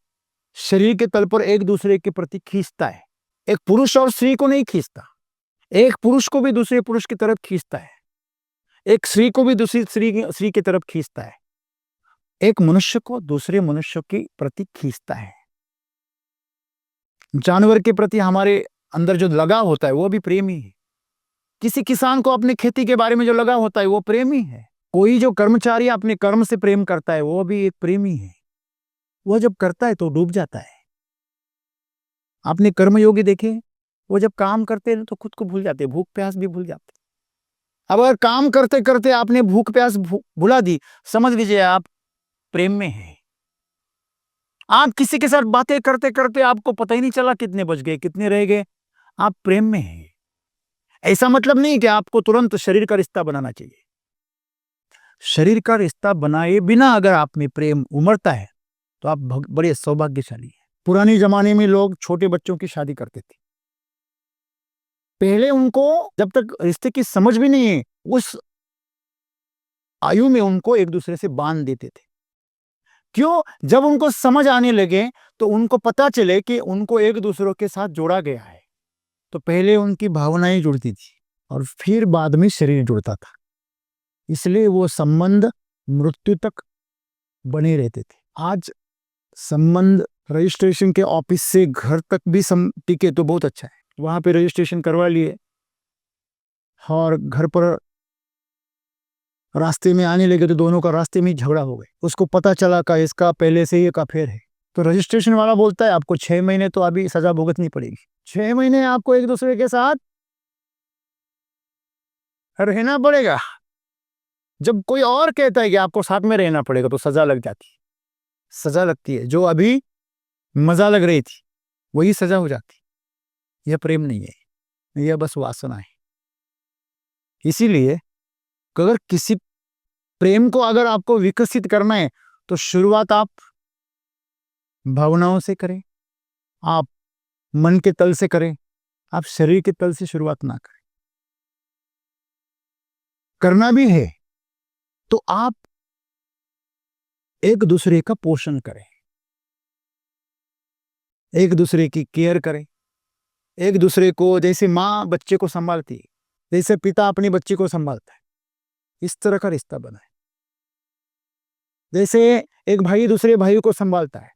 शरीर के तल पर एक दूसरे के प्रति खींचता है। एक पुरुष और स्त्री को नहीं खींचता, एक पुरुष को भी दूसरे पुरुष की तरफ खींचता है, एक स्त्री को भी दूसरी स्त्री की तरफ खींचता है, एक मनुष्य को दूसरे मनुष्य के प्रति खींचता है। जानवर के प्रति हमारे अंदर जो लगाव होता है वो भी प्रेम ही है। किसी किसान को अपने खेती के बारे में जो लगाव होता है वो प्रेम ही है। कोई जो कर्मचारी अपने कर्म से प्रेम करता है वो भी एक प्रेम ही है। वह जब करता है तो डूब जाता है। आपने कर्मयोगी देखे, वो जब काम करते हैं तो खुद को भूल जाते, भूख प्यास भी भूल जाते। अब अगर काम करते करते आपने भूख प्यास भुला दी, समझ लीजिए आप प्रेम में हैं। आप किसी के साथ बातें करते करते आपको पता ही नहीं चला कितने बज गए, कितने रह गए, आप प्रेम में हैं। ऐसा मतलब नहीं कि आपको तुरंत शरीर का रिश्ता बनाना चाहिए। शरीर का रिश्ता बनाए बिना अगर आप में प्रेम उमड़ता है तो आप बड़े सौभाग्यशाली हैं। पुराने जमाने में लोग छोटे बच्चों की शादी करते थे। पहले उनको जब तक रिश्ते की समझ भी नहीं है, उस आयु में उनको एक दूसरे से बांध देते थे। क्यों? जब उनको समझ आने लगे तो उनको पता चले कि उनको एक दूसरे के साथ जोड़ा गया है। तो पहले उनकी भावनाएं जुड़ती थी और फिर बाद में शरीर जुड़ता था। इसलिए वो संबंध मृत्यु तक बने रहते थे। आज संबंध रजिस्ट्रेशन के ऑफिस से घर तक भी टिके तो बहुत अच्छा है। वहां पे रजिस्ट्रेशन करवा लिए और घर पर रास्ते में आने लगे तो दोनों का रास्ते में झगड़ा हो गया। उसको पता चला कि इसका पहले से ही एक अफेयर है। तो रजिस्ट्रेशन वाला बोलता है आपको 6 महीने तो अभी सजा भुगतनी पड़ेगी। 6 महीने आपको एक दूसरे के साथ रहना पड़ेगा। जब कोई और कहता है कि आपको साथ में रहना पड़ेगा तो सजा लग जाती है। सजा लगती है, जो अभी मजा लग रही थी वही सजा हो जाती। यह प्रेम नहीं है, यह बस वासना है। इसीलिए अगर किसी प्रेम को अगर आपको विकसित करना है तो शुरुआत आप भावनाओं से करें, आप मन के तल से करें, आप शरीर के तल से शुरुआत ना करें। करना भी है तो आप एक दूसरे का पोषण करें, एक दूसरे की केयर करें, एक दूसरे को, जैसे माँ बच्चे को संभालती है, जैसे पिता अपने बच्चे को संभालता है, इस तरह का रिश्ता बनाए। जैसे एक भाई दूसरे भाई को संभालता है,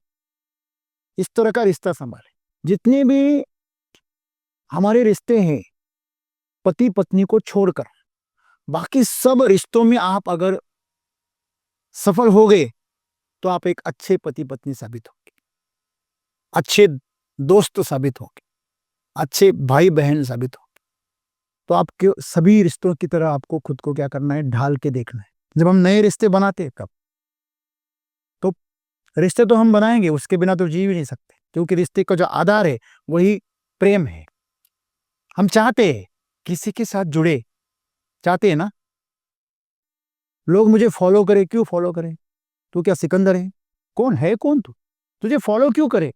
इस तरह का रिश्ता संभाले। जितने भी हमारे रिश्ते हैं पति पत्नी को छोड़कर, बाकी सब रिश्तों में आप अगर सफल हो गए तो आप एक अच्छे पति पत्नी साबित होंगे, अच्छे दोस्त साबित होंगे, अच्छे भाई बहन साबित होंगे। तो आपके सभी रिश्तों की तरह आपको खुद को क्या करना है, ढाल के देखना है। जब हम नए रिश्ते बनाते हैं कब, तो रिश्ते तो हम बनाएंगे, उसके बिना तो जी भी नहीं सकते, क्योंकि रिश्ते का जो आधार है वही प्रेम है। हम चाहते हैं किसी के साथ जुड़े, चाहते हैं ना, लोग मुझे फॉलो करें। क्यों फॉलो करें? तू क्या सिकंदर है? कौन है, कौन तू, तुझे फॉलो क्यों करे?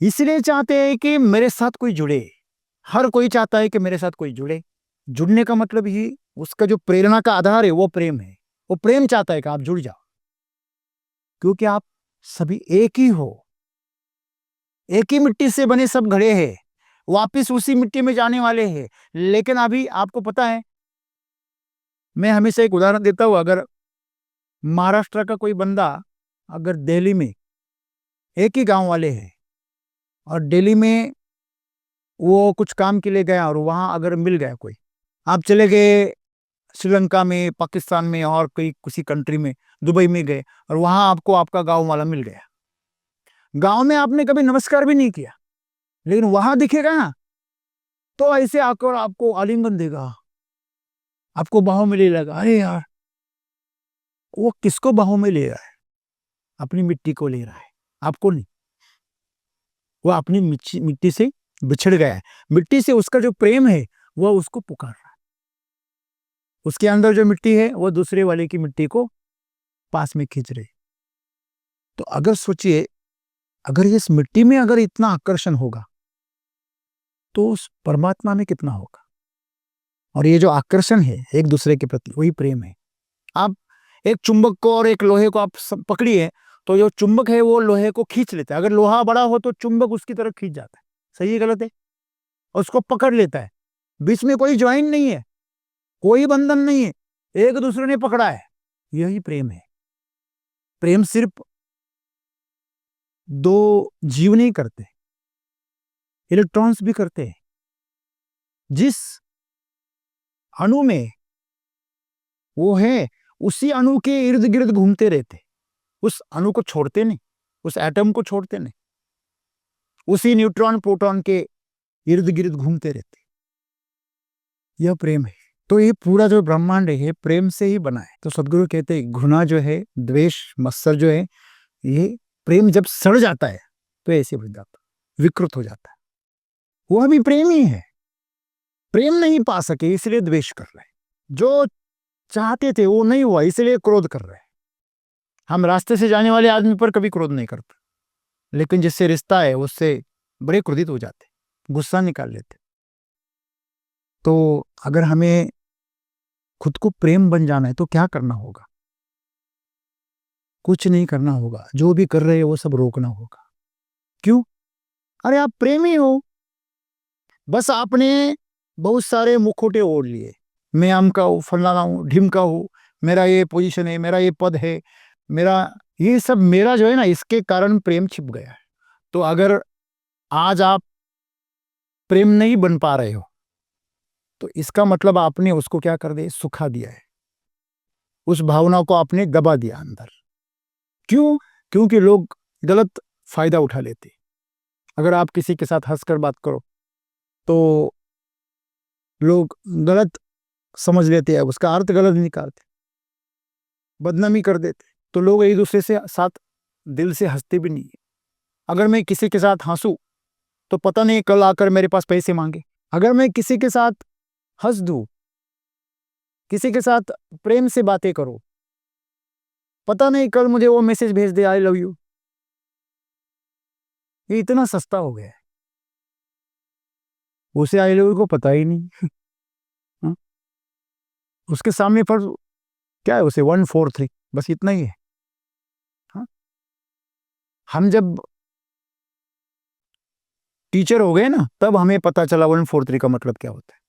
इसलिए चाहते हैं कि मेरे साथ कोई जुड़े। हर कोई चाहता है कि मेरे साथ कोई जुड़े। जुड़ने का मतलब ही उसका जो प्रेरणा का आधार है वो प्रेम है। वो प्रेम चाहता है कि आप जुड़ जाओ, क्योंकि आप सभी एक ही हो, एक ही मिट्टी से बने सब घड़े हैं, वापिस उसी मिट्टी में जाने वाले हैं। लेकिन अभी आपको पता है, मैं हमेशा एक उदाहरण देता हूं, अगर महाराष्ट्र का कोई बंदा अगर दिल्ली में, एक ही गांव वाले हैं, और दिल्ली में वो कुछ काम के लिए गया और वहां अगर मिल गया कोई, आप चले गए श्रीलंका में, पाकिस्तान में, और कोई किसी कंट्री में, दुबई में गए, और वहां आपको आपका गांव वाला मिल गया। गांव में आपने कभी नमस्कार भी नहीं किया, लेकिन वहां दिखेगा ना, तो ऐसे आकर आपको आलिंगन देगा, आपको बाहों में ले लेगा। अरे यार, वो किसको बाहों में ले रहा है? अपनी मिट्टी को ले रहा है, आपको नहीं। वो अपनी मिट्टी से बिछड़ गया है, मिट्टी से उसका जो प्रेम है वह उसको पुकार रहा है। उसके अंदर जो मिट्टी है वो दूसरे वाले की मिट्टी को पास में खींच रही। तो अगर सोचिए, अगर इस मिट्टी में अगर इतना आकर्षण होगा तो उस परमात्मा में कितना होगा। और ये जो आकर्षण है एक दूसरे के प्रति, वही प्रेम है। आप एक चुंबक को और एक लोहे को आप पकड़िए, तो जो चुंबक है वो लोहे को खींच लेता है। अगर लोहा बड़ा हो तो चुंबक उसकी तरफ खींच जाता है, सही है गलत है? उसको पकड़ लेता है, बीच में कोई ज्वाइन नहीं है, कोई बंधन नहीं है, एक दूसरे ने पकड़ा है। यही प्रेम है। प्रेम सिर्फ दो जीव नहीं करते, इलेक्ट्रॉन्स भी करते हैं। जिस अणु में वो है, उसी अणु के इर्द गिर्द घूमते रहते, उस अणु को छोड़ते नहीं, उस एटम को छोड़ते नहीं, उसी न्यूट्रॉन प्रोटॉन के इर्द गिर्द घूमते रहते। यह प्रेम है। तो ये पूरा जो ब्रह्मांड है प्रेम से ही बना है। तो सदगुरु कहते हैं घृणा जो है, द्वेष, मत्सर जो है, ये प्रेम जब सड़ जाता है तो ऐसे बन जाता, विकृत हो जाता है। वह भी प्रेम ही है, प्रेम नहीं पा सके इसलिए द्वेष कर रहे, जो चाहते थे वो नहीं हुआ इसलिए क्रोध कर रहे। हम रास्ते से जाने वाले आदमी पर कभी क्रोध नहीं करते, लेकिन जिससे रिश्ता है उससे बड़े क्रोधित हो जाते, गुस्सा निकाल लेते। तो अगर हमें खुद को प्रेम बन जाना है तो क्या करना होगा? कुछ नहीं करना होगा, जो भी कर रहे हो वो सब रोकना होगा। क्यों? अरे आप प्रेमी हो, बस आपने बहुत सारे मुखौटे ओढ़ लिए, मैं अमका हूँ, फलाना हूँ, ढिमका हूँ, मेरा ये पोजीशन है, मेरा ये पद है, मेरा ये सब मेरा जो है ना, इसके कारण प्रेम छिप गया है। तो अगर आज आप प्रेम नहीं बन पा रहे हो तो इसका मतलब आपने उसको क्या कर दिया, सुखा दिया है, उस भावना को आपने दबा दिया अंदर। क्यों? क्योंकि लोग गलत फायदा उठा लेते। अगर आप किसी के साथ हंसकर बात करो तो लोग गलत समझ लेते हैं, उसका अर्थ गलत निकालते, बदनामी कर देते। तो लोग एक दूसरे से साथ दिल से हंसते भी नहीं है। अगर मैं किसी के साथ हंसूं तो पता नहीं कल आकर मेरे पास पैसे मांगे। अगर मैं किसी के साथ हंस दूं, किसी के साथ प्रेम से बातें करूं, पता नहीं कल मुझे वो मैसेज भेज दे, आई लव यू। ये इतना सस्ता हो गया है, उसे आई लव यू को पता ही नहीं। हाँ? उसके सामने पर क्या है, उसे 143 बस इतना ही है। हाँ? हम जब टीचर हो गए ना, तब हमें पता चला 143 का मतलब क्या होता है,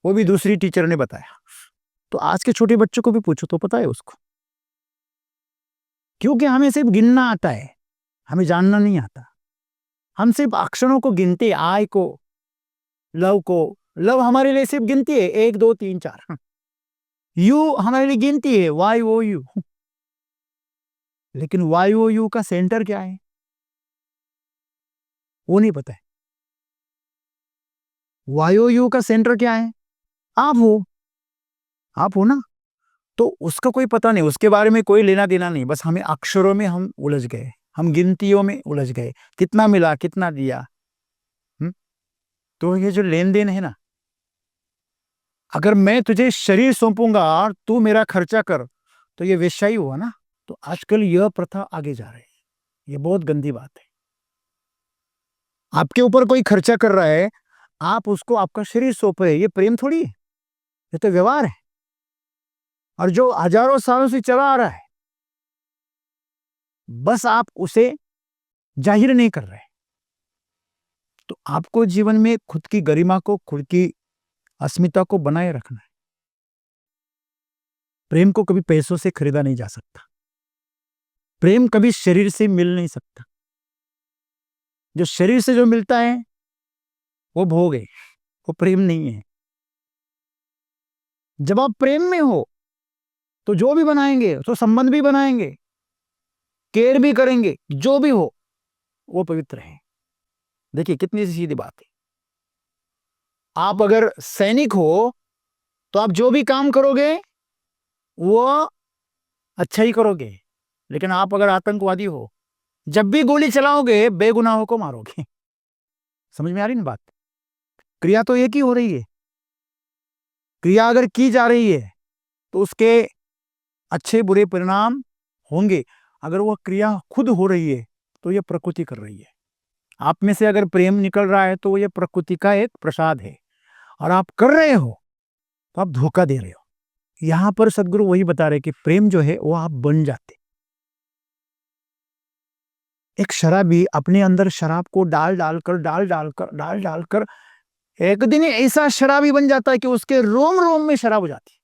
वो भी दूसरी टीचर ने बताया। तो आज के छोटे बच्चों को भी पूछो तो पता है उसको, क्योंकि हमें सिर्फ गिनना आता है, हमें जानना नहीं आता। हम सिर्फ अक्षरों को गिनते, आई को, लव को। लव हमारे लिए सिर्फ गिनती है 1 2 3 4। यू हमारे लिए गिनती है YOU। लेकिन YOU का सेंटर क्या है वो नहीं पता है। YOU का सेंटर क्या है? आप हो, आप हो ना। तो उसका कोई पता नहीं, उसके बारे में कोई लेना देना नहीं। बस हमें अक्षरों में हम उलझ गए, हम गिनतियों में उलझ गए, कितना मिला कितना दिया। तो ये जो लेन देन है ना, अगर मैं तुझे शरीर सौंपूंगा और तू मेरा खर्चा कर, तो ये वेश्या ही हुआ ना। तो आजकल यह प्रथा आगे जा रही है, ये बहुत गंदी बात है। आपके ऊपर कोई खर्चा कर रहा है, आप उसको आपका शरीर सौंप रहे, ये प्रेम थोड़ी है, ये तो व्यवहार है। और जो हजारों सालों से चला आ रहा है, बस आप उसे जाहिर नहीं कर रहे। तो आपको जीवन में खुद की गरिमा को, खुद की अस्मिता को बनाए रखना है। प्रेम को कभी पैसों से खरीदा नहीं जा सकता, प्रेम कभी शरीर से मिल नहीं सकता। जो शरीर से जो मिलता है वो भोग है, वो प्रेम नहीं है। जब आप प्रेम में हो तो जो भी बनाएंगे, तो संबंध भी बनाएंगे, केयर भी करेंगे, जो भी हो वो पवित्र है। देखिए कितनी सीधी बात है। आप अगर सैनिक हो तो आप जो भी काम करोगे वो अच्छा ही करोगे। लेकिन आप अगर आतंकवादी हो, जब भी गोली चलाओगे बेगुनाहों को मारोगे। समझ में आ रही ना बात? क्रिया तो एक ही हो रही है। क्रिया अगर की जा रही है तो उसके अच्छे बुरे परिणाम होंगे। अगर वह क्रिया खुद हो रही है तो यह प्रकृति कर रही है। आप में से अगर प्रेम निकल रहा है तो यह प्रकृति का एक प्रसाद है, और आप कर रहे हो तो आप धोखा दे रहे हो। यहां पर सदगुरु वही बता रहे कि प्रेम जो है वो आप बन जाते। एक शराबी अपने अंदर शराब को डाल डालकर एक दिन ऐसा शराबी बन जाता है कि उसके रोम रोम में शराब हो जाती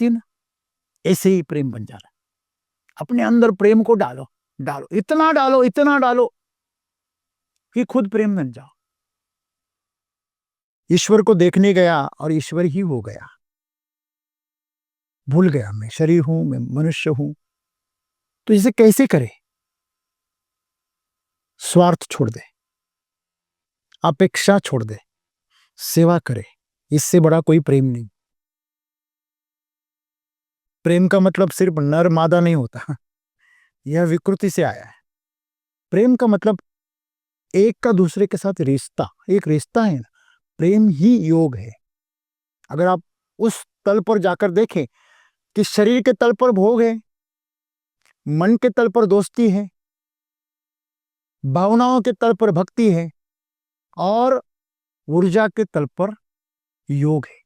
है ना। ऐसे ही प्रेम बन जाना। अपने अंदर प्रेम को डालो, इतना डालो कि खुद प्रेम बन जाओ। ईश्वर को देखने गया और ईश्वर ही हो गया। भूल गया मैं शरीर हूं, मैं मनुष्य हूं। तो इसे कैसे करे? स्वार्थ छोड़ दे, अपेक्षा छोड़ दे, सेवा करे। इससे बड़ा कोई प्रेम नहीं। प्रेम का मतलब सिर्फ नर मादा नहीं होता, यह विकृति से आया है। प्रेम का मतलब एक का दूसरे के साथ रिश्ता, एक रिश्ता है ना। प्रेम ही योग है। अगर आप उस तल पर जाकर देखें कि शरीर के तल पर भोग है, मन के तल पर दोस्ती है, भावनाओं के तल पर भक्ति है, और ऊर्जा के तल पर योग है,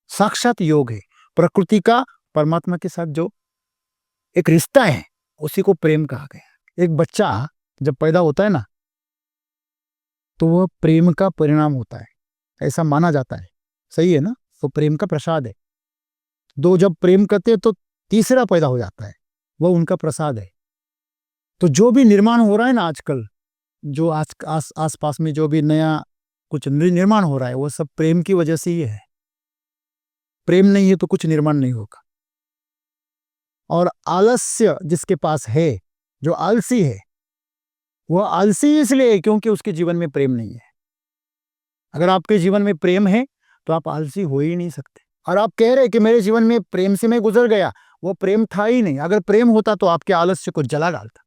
साक्षात योग है। प्रकृति का परमात्मा के साथ जो एक रिश्ता है उसी को प्रेम कहा गया। एक बच्चा जब पैदा होता है ना, तो वह प्रेम का परिणाम होता है, ऐसा माना जाता है। सही है ना? तो प्रेम का प्रसाद है। दो जब प्रेम करते हैं तो तीसरा पैदा हो जाता है, वह उनका प्रसाद है। तो जो भी निर्माण हो रहा है ना आजकल, जो आस पास में जो भी नया कुछ निर्माण हो रहा है, वो सब प्रेम की वजह से ही है। प्रेम नहीं है तो कुछ निर्माण नहीं होगा। और आलस्य जिसके पास है, जो आलसी है, वह आलसी इसलिए क्योंकि उसके जीवन में प्रेम नहीं है। अगर आपके जीवन में प्रेम है तो आप आलसी हो ही नहीं सकते। और आप कह रहे कि मेरे जीवन में प्रेम से मैं गुजर गया, वो प्रेम था ही नहीं। अगर प्रेम होता तो आपके आलस्य को जला डालता।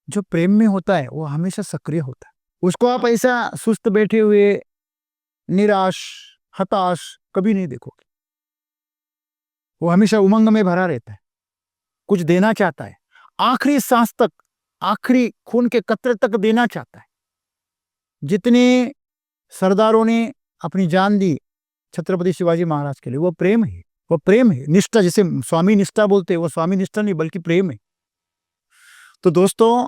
जो प्रेम में होता है वो हमेशा सक्रिय होता है। उसको आप ऐसा सुस्त बैठे हुए, निराश, हताश कभी नहीं देखोगे। वो हमेशा उमंग में भरा रहता है, कुछ देना चाहता है, आखिरी सांस तक, आखिरी खून के कतरे तक देना चाहता है। जितने सरदारों ने अपनी जान दी छत्रपति शिवाजी महाराज के लिए, वो प्रेम है, वो प्रेम है। निष्ठा, जिसे स्वामी निष्ठा बोलते हैं, वो स्वामी निष्ठा नहीं बल्कि प्रेम है। तो दोस्तों,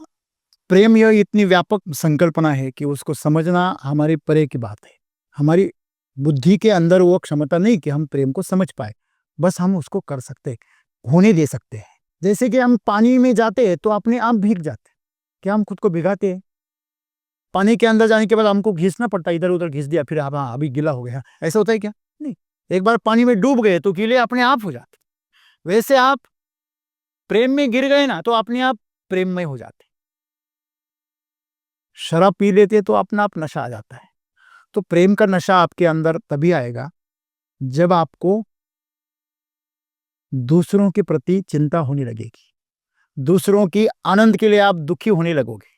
प्रेम यह इतनी व्यापक संकल्पना है कि उसको समझना हमारी परे की बात है। हमारी बुद्धि के अंदर वो क्षमता नहीं कि हम प्रेम को समझ पाए, बस हम उसको कर सकते, होने दे सकते हैं। जैसे कि हम पानी में जाते हैं तो अपने आप भीग जाते हैं, क्या हम खुद को भिगाते हैं? पानी के अंदर जाने के बाद हमको घिसना पड़ता है, इधर उधर घिस दिया, फिर हाँ अभी गीला हो गया, ऐसा होता है क्या? नहीं। एक बार पानी में डूब गए तो गीले अपने आप हो जाते। वैसे आप प्रेम में गिर गए ना तो अपने आप प्रेम में हो जाते। शराब पी लेते तो अपना आप नशा आ जाता है। तो प्रेम का नशा आपके अंदर तभी आएगा जब आपको दूसरों के प्रति चिंता होने लगेगी, दूसरों की आनंद के लिए आप दुखी होने लगोगे।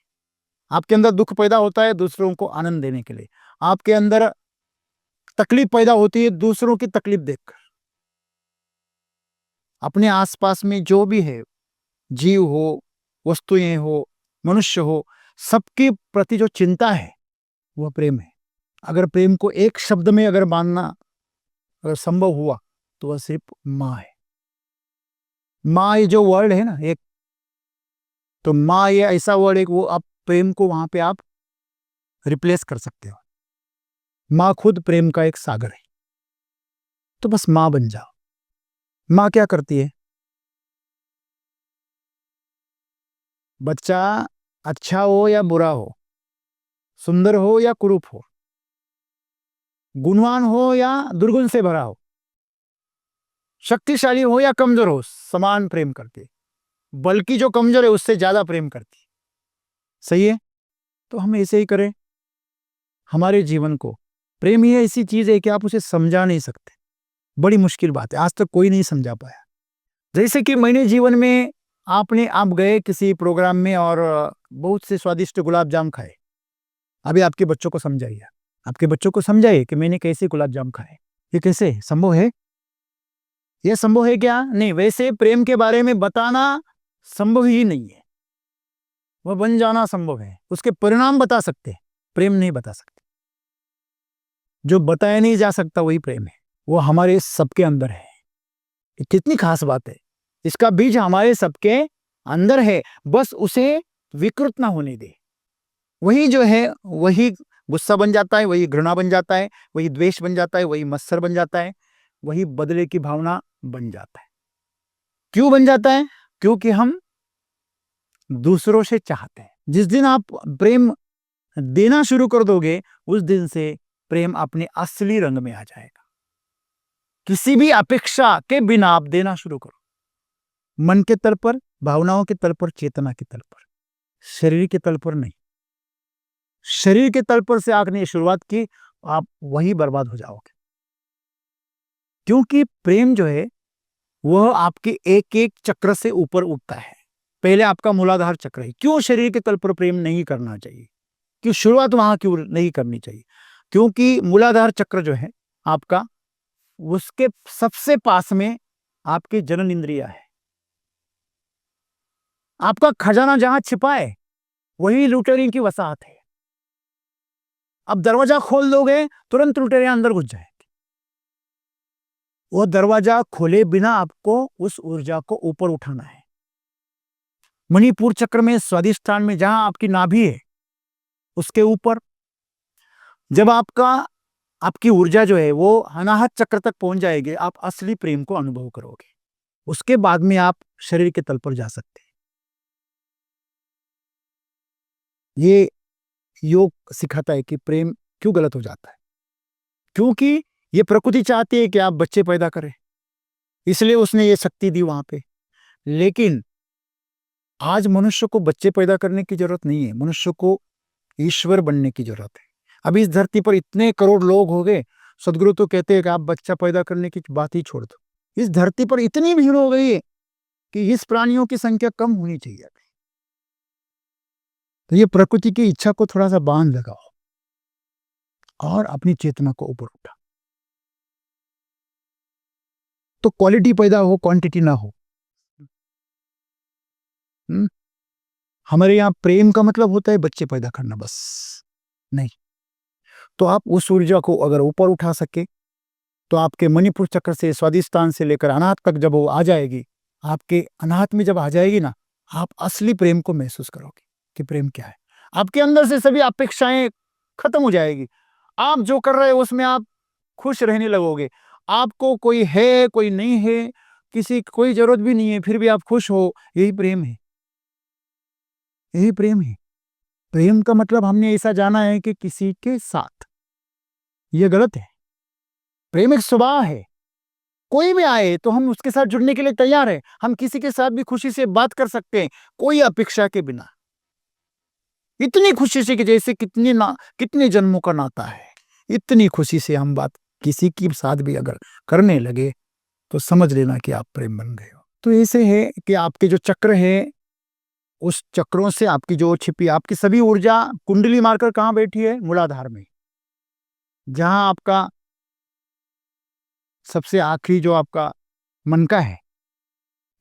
आपके अंदर दुख पैदा होता है दूसरों को आनंद देने के लिए, आपके अंदर तकलीफ पैदा होती है दूसरों की तकलीफ देखकर। अपने आसपास में जो भी है, जीव हो, वस्तुएं हो, मनुष्य हो, सबके प्रति जो चिंता है वह प्रेम है। अगर प्रेम को एक शब्द में अगर मानना अगर संभव हुआ तो वह सिर्फ माँ है। माँ ये जो वर्ड है ना एक, तो माँ ये ऐसा वर्ड है कि वो आप प्रेम को वहां पे आप रिप्लेस कर सकते हो। माँ खुद प्रेम का एक सागर है, तो बस माँ बन जाओ। माँ क्या करती है? बच्चा अच्छा हो या बुरा हो, सुंदर हो या कुरूप हो, गुणवान हो या दुर्गुण से भरा हो, शक्तिशाली हो या कमजोर हो, समान प्रेम करती, बल्कि जो कमजोर है उससे ज्यादा प्रेम करती। सही है? तो हम ऐसे ही करें हमारे जीवन को। प्रेम ही ऐसी चीज है कि आप उसे समझा नहीं सकते, बड़ी मुश्किल बात है, आज तक कोई नहीं समझा पाया। जैसे कि मैंने जीवन में आप गए किसी प्रोग्राम में और बहुत से स्वादिष्ट गुलाब जाम खाए। अभी आपके बच्चों को समझाइए, आपके बच्चों को समझाइए कि मैंने कैसे गुलाब जाम खाए, ये कैसे संभव है? यह संभव है क्या? नहीं। वैसे प्रेम के बारे में बताना संभव ही नहीं है, वह बन जाना संभव है। उसके परिणाम बता सकते हैं, प्रेम नहीं बता सकते। जो बताया नहीं जा सकता वही प्रेम है, वो हमारे सबके अंदर है। ये कितनी खास बात है, इसका बीज हमारे सबके अंदर है, बस उसे विकृत ना होने दे। वही जो है वही गुस्सा बन जाता है, वही घृणा बन जाता है, वही द्वेष बन जाता है, वही मत्सर बन जाता है, वही बदले की भावना बन जाता है। क्यों बन जाता है? क्योंकि हम दूसरों से चाहते हैं। जिस दिन आप प्रेम देना शुरू कर दोगे उस दिन से प्रेम अपने असली रंग में आ जाएगा। किसी भी अपेक्षा के बिना आप देना शुरू करो, मन के तल पर, भावनाओं के तल पर, चेतना के तल पर, शरीर के तल पर नहीं। शरीर के तल पर से आपने शुरुआत की, आप वही बर्बाद हो जाओगे। क्योंकि प्रेम जो है वह आपके एक एक चक्र से ऊपर उठता है। पहले आपका मूलाधार चक्र है। क्यों शरीर के तल पर प्रेम नहीं करना चाहिए? क्यों शुरुआत वहां क्यों नहीं करनी चाहिए? क्योंकि मूलाधार चक्र जो है आपका, उसके सबसे पास में आपके जनन इंद्रिया है। आपका खजाना जहां छिपा है वही लुटेरे की वसाहत है। अब दरवाजा खोल दोगे तुरंत लुटेरे अंदर घुस जाएंगे। वो दरवाजा खोले बिना आपको उस ऊर्जा को ऊपर उठाना है। मणिपुर चक्र में, स्वादिष्ठान में, जहां आपकी नाभि है उसके ऊपर जब आपकी ऊर्जा जो है वो अनाहत चक्र तक पहुंच जाएगी, आप असली प्रेम को अनुभव करोगे। उसके बाद में आप शरीर के तल पर जा सकते हैं। ये योग सिखाता है कि प्रेम क्यों गलत हो जाता है। क्योंकि ये प्रकृति चाहती है कि आप बच्चे पैदा करें, इसलिए उसने ये शक्ति दी वहां पे। लेकिन आज मनुष्य को बच्चे पैदा करने की जरूरत नहीं है, मनुष्य को ईश्वर बनने की जरूरत है। अभी इस धरती पर इतने करोड़ लोग हो गए, सदगुरु तो कहते हैं कि आप बच्चा पैदा करने की बात ही छोड़ दो। इस धरती पर इतनी भीड़ हो गई है कि इस प्राणियों की संख्या कम होनी चाहिए। तो ये प्रकृति की इच्छा को थोड़ा सा बांध लगाओ और अपनी चेतना को ऊपर उठा, तो क्वालिटी पैदा हो, क्वांटिटी ना हो। हमारे यहाँ प्रेम का मतलब होता है बच्चे पैदा करना, बस नहीं। तो आप उस ऊर्जा को अगर ऊपर उठा सके तो आपके मणिपुर चक्र से, स्वादिष्ठान से लेकर अनाहत तक जब वो आ जाएगी, आपके अनाहत में जब आ जाएगी ना, आप असली प्रेम को महसूस करोगे कि प्रेम क्या है। आपके अंदर से सभी अपेक्षाएं खत्म हो जाएगी। आप जो कर रहे हो उसमें आप खुश रहने लगोगे। आपको कोई है कोई नहीं है, किसी की कोई जरूरत भी नहीं है, फिर भी आप खुश हो, यही प्रेम है। यही प्रेम है। प्रेम का मतलब हमने ऐसा जाना है कि किसी के साथ, ये गलत है। प्रेम एक स्वभाव है। कोई भी आए तो हम उसके साथ जुड़ने के लिए तैयार है। हम किसी के साथ भी खुशी से बात कर सकते हैं, कोई अपेक्षा के बिना, इतनी खुशी से कि जैसे कितने जन्मों का नाता है। इतनी खुशी से हम बात किसी के साथ भी अगर करने लगे तो समझ लेना कि आप प्रेम बन गए हो। तो ऐसे है कि आपके जो चक्र है, उस चक्रों से आपकी जो छिपी आपकी सभी ऊर्जा कुंडली मारकर कहाँ बैठी है? मूलाधार में, जहां आपका सबसे आखिरी जो आपका मन का है,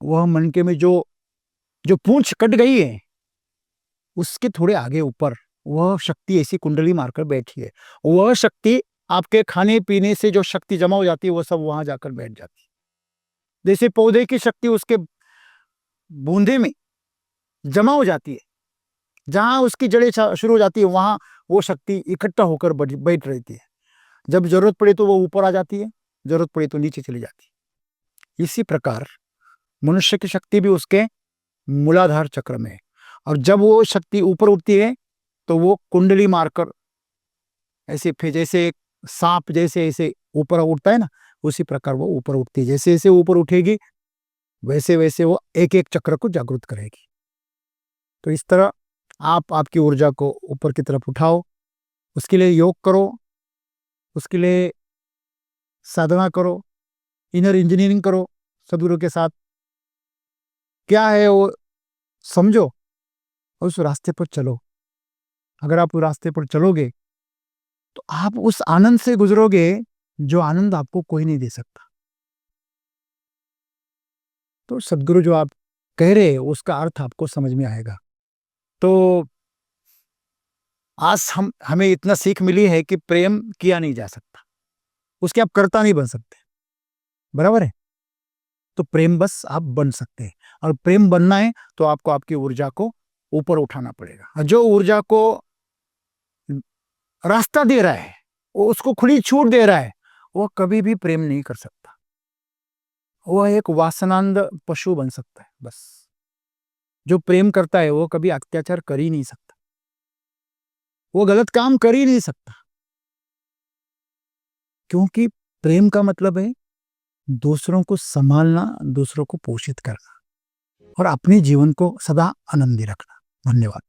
वह मन के में जो जो पूंछ कट गई है, उसके थोड़े आगे ऊपर वह शक्ति ऐसी कुंडली मारकर बैठी है। वह शक्ति आपके खाने पीने से जो शक्ति जमा हो जाती है, वह सब वहां जाकर बैठ जाती है। जैसे पौधे की शक्ति उसके बूंदे में जमा हो जाती है, जहां उसकी जड़ें शुरू हो जाती है, वहां वो शक्ति इकट्ठा होकर बैठ रहती है। जब जरूरत पड़े तो वो ऊपर आ जाती है, जरूरत पड़े तो नीचे चली जाती है। इसी प्रकार मनुष्य की शक्ति भी उसके मूलाधार चक्र में है। और जब वो शक्ति ऊपर उठती है तो वो कुंडली मारकर ऐसे, फिर जैसे एक सांप जैसे ऐसे ऊपर उठता है ना, उसी प्रकार वो ऊपर उठती है। जैसे जैसे ऊपर उठेगी वैसे वैसे वो एक एक चक्र को जागृत करेगी। तो इस तरह आप आपकी ऊर्जा को ऊपर की तरफ उठाओ, उसके लिए योग करो, उसके लिए साधना करो, इनर इंजीनियरिंग करो सदगुरु के साथ। क्या है वो समझो, उस रास्ते पर चलो। अगर आप उस रास्ते पर चलोगे तो आप उस आनंद से गुजरोगे जो आनंद आपको कोई नहीं दे सकता। तो सदगुरु जो आप कह रहे हैं उसका अर्थ आपको समझ में आएगा। तो आज हमें इतना सीख मिली है कि प्रेम किया नहीं जा सकता, उसके आप कर्ता नहीं बन सकते, बराबर है। तो प्रेम बस आप बन सकते हैं, और प्रेम बनना है तो आपको आपकी ऊर्जा को ऊपर उठाना पड़ेगा। और जो ऊर्जा को रास्ता दे रहा है, वो उसको खुली छूट दे रहा है, वो कभी भी प्रेम नहीं कर सकता। वह एक वासनांध पशु बन सकता है बस। जो प्रेम करता है वो कभी अत्याचार कर ही नहीं सकता, वो गलत काम कर ही नहीं सकता, क्योंकि प्रेम का मतलब है दूसरों को संभालना, दूसरों को पोषित करना और अपने जीवन को सदा आनंदी रखना। धन्यवाद।